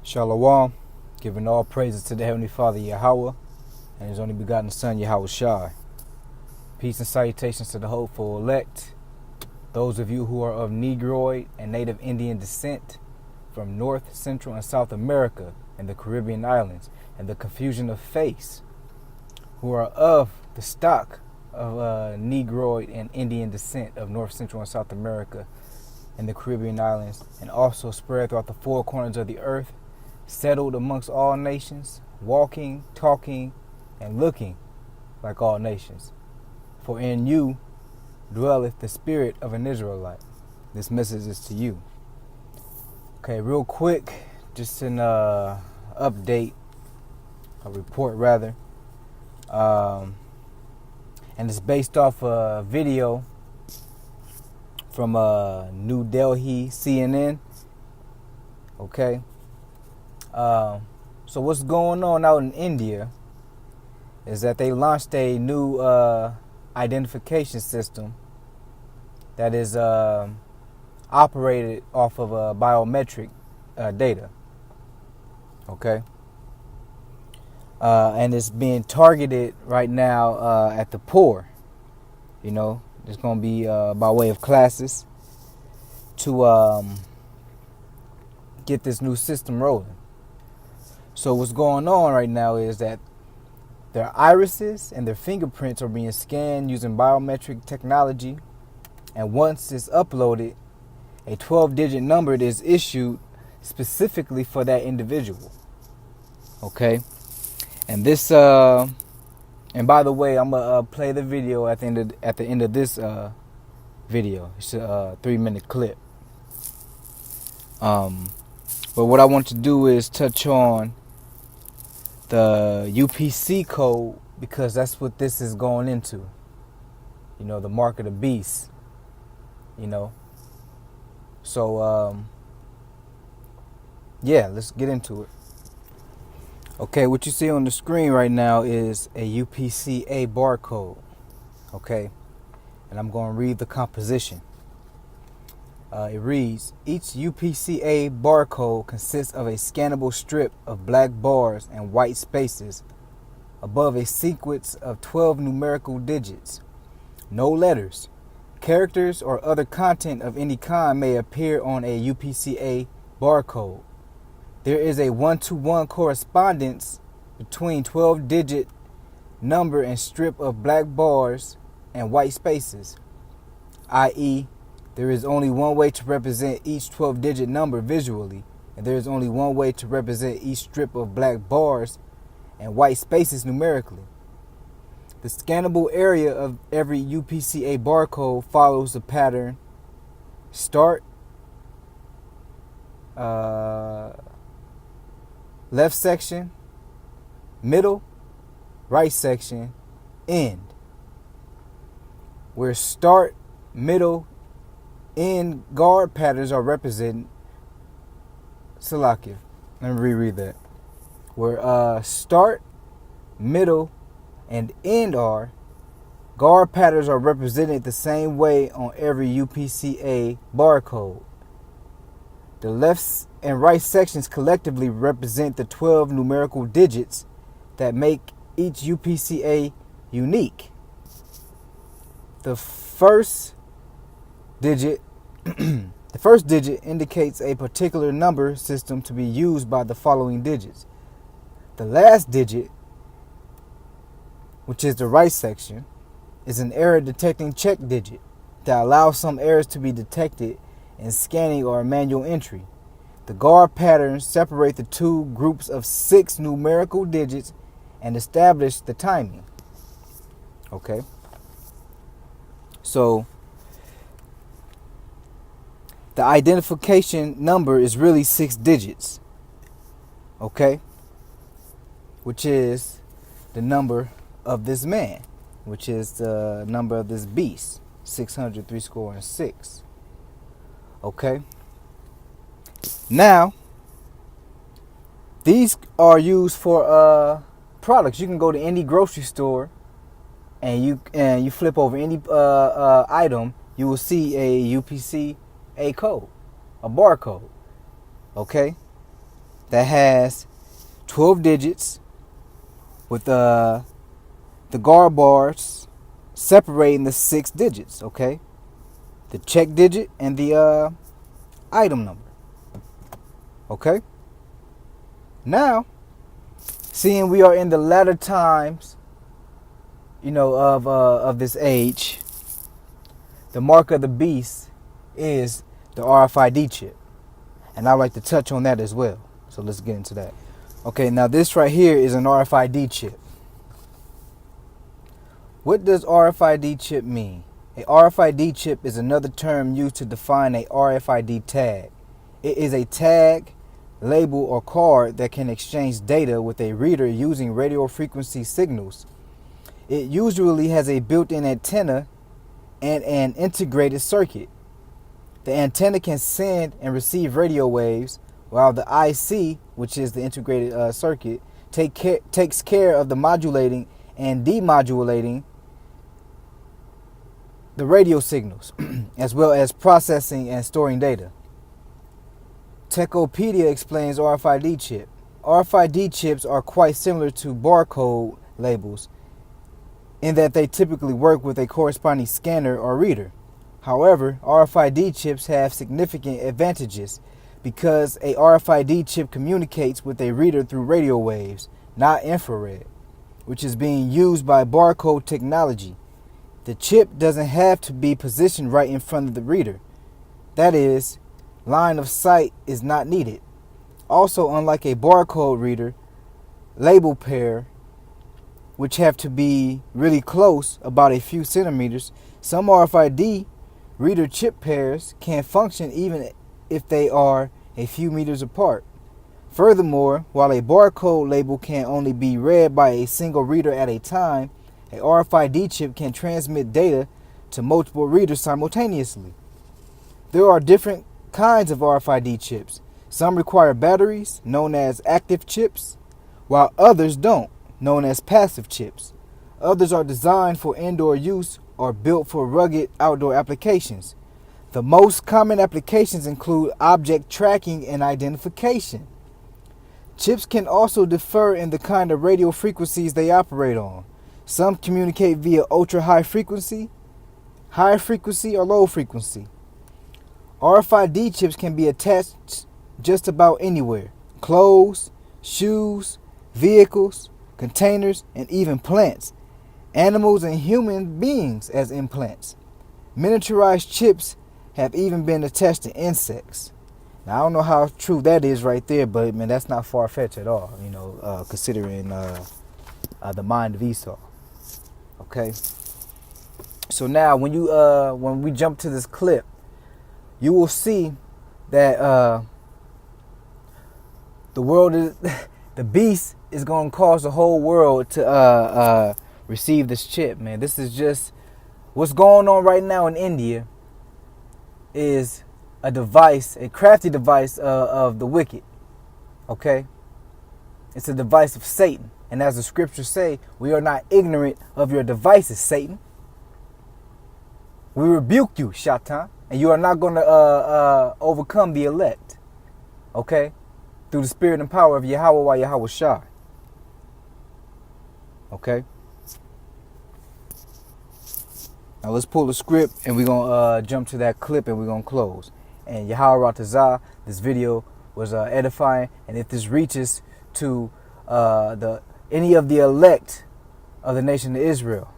Shalom, giving all praises to the Heavenly Father Yahweh and His only begotten Son Yahweh Shai. Peace and salutations to the hopeful elect, those of you who are of Negroid and Native Indian descent from North, Central, and South America and the Caribbean islands, and the confusion of face, who are of the stock of Negroid and Indian descent of North, Central, and South America and the Caribbean islands, and also spread throughout the four corners of the earth, settled amongst all nations, walking, talking, and looking like all nations. For in you dwelleth the spirit of an Israelite. This message is to you. Okay, real quick, just an update, a report rather. And it's based off a video from New Delhi CNN. Okay. So what's going on out in India is that they launched a new identification system that is operated off of biometric data. Okay. And it's being targeted right now at the poor. You know, it's going to be by way of classes to get this new system rolling. So what's going on right now is that their irises and their fingerprints are being scanned using biometric technology. And once it's uploaded, a 12-digit number is issued specifically for that individual. Okay? And this, and by the way, I'm going to play the video at the end of this video. It's a 3-minute clip. But what I want to do is touch on the UPC code, because that's what this is going into. You know, the mark of the beast. You know. So, yeah, let's get into it. Okay, what you see on the screen right now is a UPCA barcode. Okay, and I'm going to read the composition. It reads, each UPCA barcode consists of a scannable strip of black bars and white spaces above a sequence of 12 numerical digits. No letters, characters, or other content of any kind may appear on a UPCA barcode. There is a 1-to-1 correspondence between 12-digit number and strip of black bars and white spaces, i.e., there is only one way to represent each 12-digit number visually, and there is only one way to represent each strip of black bars and white spaces numerically. The scannable area of every UPCA barcode follows the pattern start, left section, middle, right section, end. Where start, middle, end guard patterns are represented. Salakia. Let me reread that. Where start, middle, and end are, guard patterns are represented the same way on every UPCA barcode. The left and right sections collectively represent the 12 numerical digits that make each UPCA unique. The first digit indicates a particular number system to be used by the following digits. The last digit, which is the right section, is an error detecting check digit that allows some errors to be detected in scanning or manual entry. The guard patterns separate the two groups of 6 numerical digits and establish the timing. Okay? So, the identification number is really 6 digits. Okay? Which is the number of this man, which is the number of this beast, 603. Okay? Now, these are used for products. You can go to any grocery store and you flip over any item, you will see a UPC code, a barcode. Okay? that has 12 digits with the guard bars separating the 6 digits, okay? The check digit and the item number, okay? Now, seeing we are in the latter times, of this age, the mark of the beast is the RFID chip. And I'd like to touch on that as well. So let's get into that. Okay, now this right here is an RFID chip. What does RFID chip mean? A RFID chip is another term used to define a RFID tag. It is a tag, label, or card that can exchange data with a reader using radio frequency signals. It usually has a built-in antenna and an integrated circuit. The antenna can send and receive radio waves, while the IC, which is the integrated circuit, takes care of the modulating and demodulating the radio signals, as well as processing and storing data. Techopedia explains RFID chip. RFID chips are quite similar to barcode labels in that they typically work with a corresponding scanner or reader. However, RFID chips have significant advantages because a RFID chip communicates with a reader through radio waves, not infrared, which is being used by barcode technology. The chip doesn't have to be positioned right in front of the reader. That is, line of sight is not needed. Also, unlike a barcode reader, label pair, which have to be really close, about a few centimeters, some RFID reader chip pairs can function even if they are a few meters apart. Furthermore, while a barcode label can only be read by a single reader at a time, a RFID chip can transmit data to multiple readers simultaneously. There are different kinds of RFID chips. Some require batteries, known as active chips, while others don't, known as passive chips. Others are designed for indoor use or built for rugged outdoor applications. The most common applications include object tracking and identification. Chips can also differ in the kind of radio frequencies they operate on. Some communicate via ultra-high frequency, high frequency, or low frequency. RFID chips can be attached just about anywhere. Clothes, shoes, vehicles, containers, and even plants. Animals and human beings as implants. Miniaturized chips have even been attached to insects. Now, I don't know how true that is right there, but man, that's not far-fetched at all, considering the mind of Esau. Okay? So now, when we jump to this clip, you will see that the world is, the beast is going to cause the whole world to receive this chip, man. This is just what's going on right now in India. Is a device, a crafty device of the wicked. Okay? It's a device of Satan. And as the scriptures say, we are not ignorant of your devices, Satan. We rebuke you, Shaitan. And you are not going to overcome the elect. Okay? Through the spirit and power of Yahweh Yahweh Shai. Okay? Now let's pull the script and we're going to jump to that clip and we're going to close. And Yahweh Ratazah, this video was edifying. And if this reaches to any of the elect of the nation of Israel,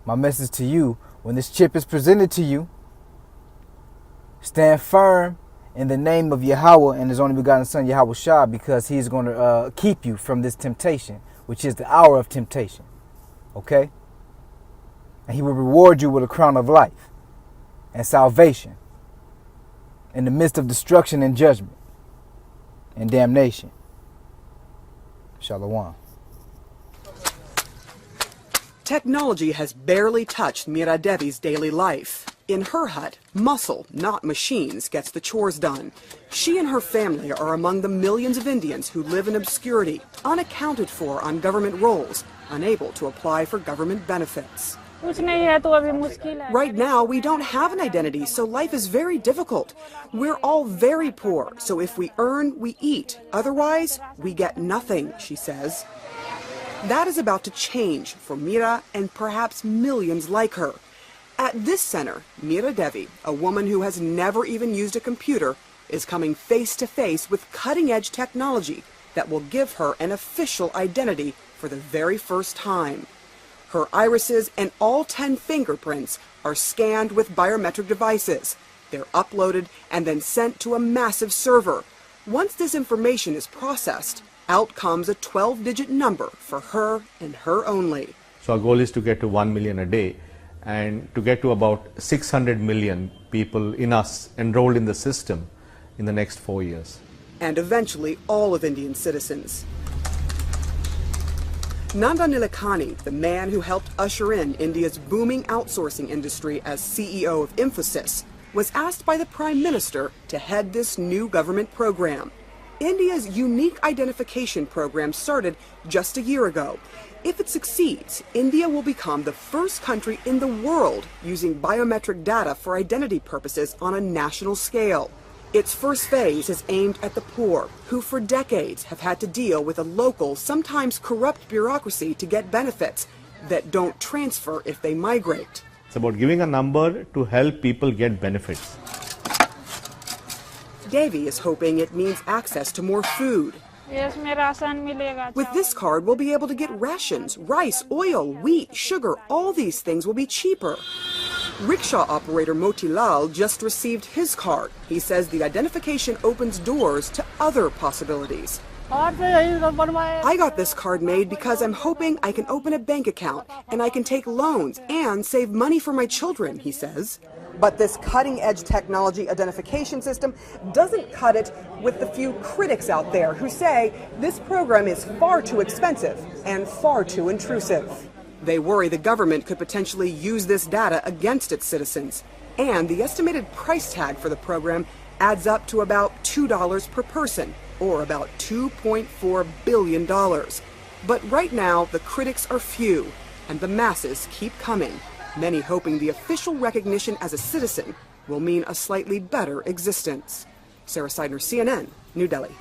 my message to you, when this chip is presented to you, stand firm in the name of Yahweh and his only begotten son, Yahweh Shah, because he's going to keep you from this temptation, which is the hour of temptation. Okay? And he will reward you with a crown of life and salvation in the midst of destruction and judgment and damnation. Shalom. Technology has barely touched Mira Devi's daily life. In her hut, muscle, not machines, gets the chores done. She and her family are among the millions of Indians who live in obscurity, unaccounted for on government rolls, unable to apply for government benefits. कुछ नहीं है तो अभी मुश्किल है। Right now, we don't have an identity, so life is very difficult. We're all very poor, so if we earn, we eat. Otherwise, we get nothing, she says. That is about to change for Mira and perhaps millions like her. At this center, Mira Devi, a woman who has never even used a computer, is coming face to face with cutting-edge technology that will give her an official identity for the very first time. Her irises and all 10 fingerprints are scanned with biometric devices. They're uploaded and then sent to a massive server. Once this information is processed, out comes a 12-digit number for her and her only. So our goal is to get to 1 million a day and to get to about 600 million people in us enrolled in the system in the next 4 years. And eventually all of Indian citizens. Nanda Nilekani, the man who helped usher in India's booming outsourcing industry as CEO of Infosys, was asked by the Prime Minister to head this new government program. India's unique identification program started just a year ago. If it succeeds, India will become the first country in the world using biometric data for identity purposes on a national scale. Its first phase is aimed at the poor, who for decades have had to deal with a local, sometimes corrupt bureaucracy to get benefits that don't transfer if they migrate. It's about giving a number to help people get benefits. Devi is hoping it means access to more food. With this card, we'll be able to get rations, rice, oil, wheat, sugar. All these things will be cheaper. Rickshaw operator Moti Lal just received his card. He says the identification opens doors to other possibilities. I got this card made because I'm hoping I can open a bank account and I can take loans and save money for my children, he says. But this cutting-edge technology identification system doesn't cut it with the few critics out there who say this program is far too expensive and far too intrusive. They worry the government could potentially use this data against its citizens. And the estimated price tag for the program adds up to about $2 per person, or about $2.4 billion. But right now, the critics are few, and the masses keep coming, many hoping the official recognition as a citizen will mean a slightly better existence. Sarah Seidner, CNN, New Delhi.